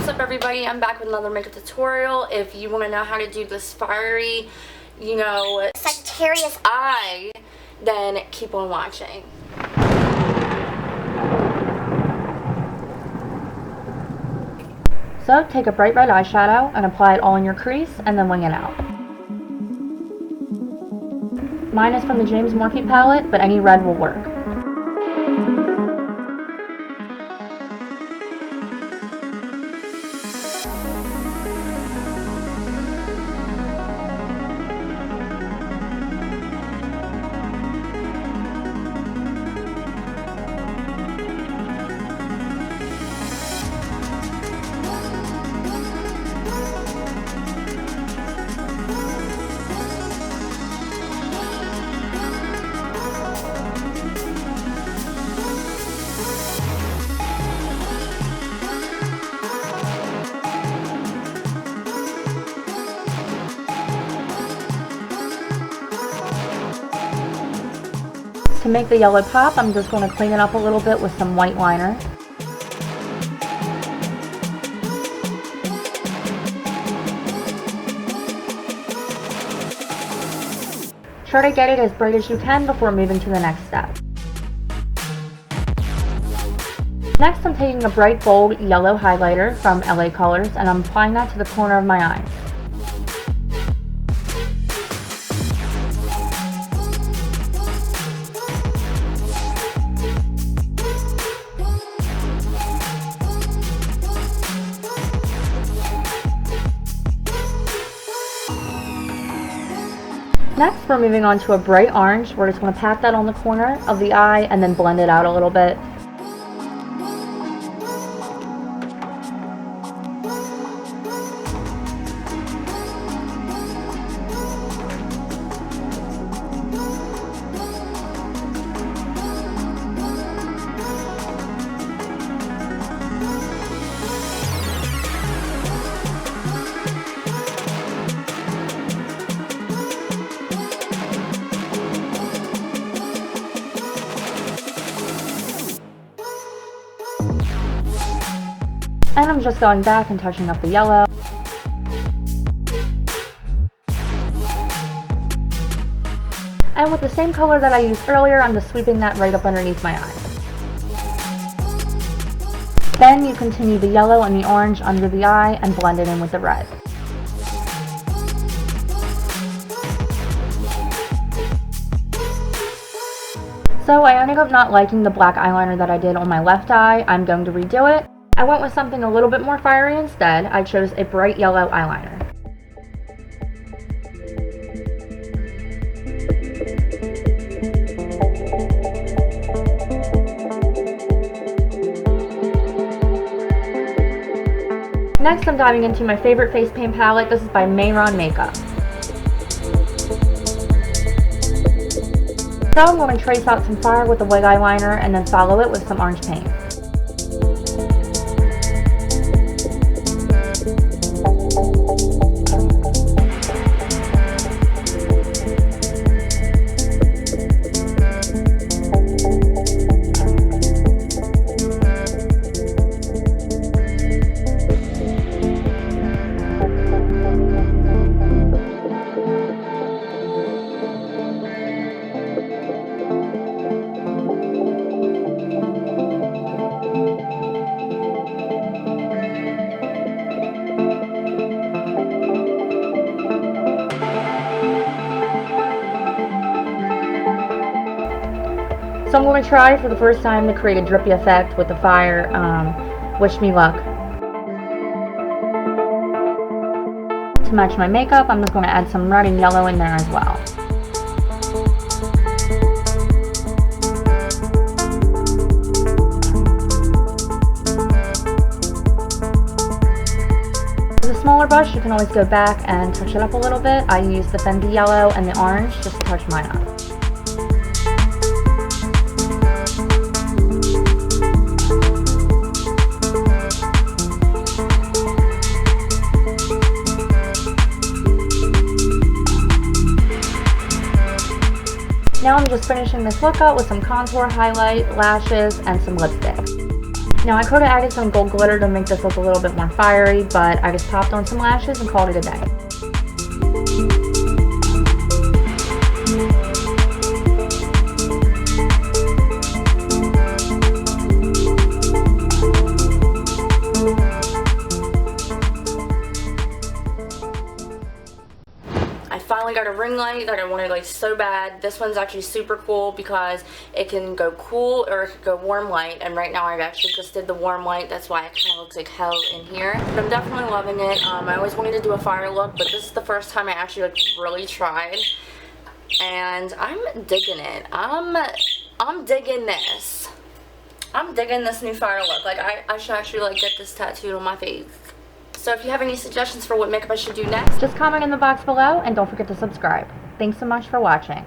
What's up everybody, I'm back with another makeup tutorial. If you want to know how to do this fiery, Sagittarius eye, then keep on watching. So take a bright red eyeshadow and apply it all in your crease and then wing it out. Mine is from the James Morphe palette, but any red will work. To make the yellow pop, I'm just going to clean it up a little bit with some white liner. Try to get it as bright as you can before moving to the next step. Next, I'm taking a bright bold yellow highlighter from LA Colors and I'm applying that to the corner of my eye. Next, we're moving on to a bright orange. We're just going to pat that on the corner of the eye and then blend it out a little bit. And I'm just going back and touching up the yellow. And with the same color that I used earlier, I'm just sweeping that right up underneath my eye. Then you continue the yellow and the orange under the eye and blend it in with the red. So I ended up not liking the black eyeliner that I did on my left eye. I'm going to redo it. I went with something a little bit more fiery instead. I chose a bright yellow eyeliner. Next, I'm diving into my favorite face paint palette. This is by Mayron Makeup. So I'm going to trace out some fire with a white eyeliner and then follow it with some orange paint. So I'm going to try for the first time to create a drippy effect with the fire. Wish me luck. To match my makeup, I'm just going to add some red and yellow in there as well. With a smaller brush, you can always go back and touch it up a little bit. I used the Fendi yellow and the orange just to touch mine up. Now I'm just finishing this look out with some contour, highlight, lashes, and some lipstick. Now I could have added some gold glitter to make this look a little bit more fiery, but I just popped on some lashes and called it a day. I finally got a ring light that I wanted like so bad. This one's actually super cool because it can go cool or it can go warm light, and right now I actually just did the warm light. That's why it kind of looks like hell in here, but I'm definitely loving it. I always wanted to do a fire look, but this is the first time I actually like really tried, and I'm digging it. I'm digging this. I'm digging this new fire look. Like I should actually like get this tattooed on my face. So if you have any suggestions for what makeup I should do next, just comment in the box below and don't forget to subscribe. Thanks so much for watching.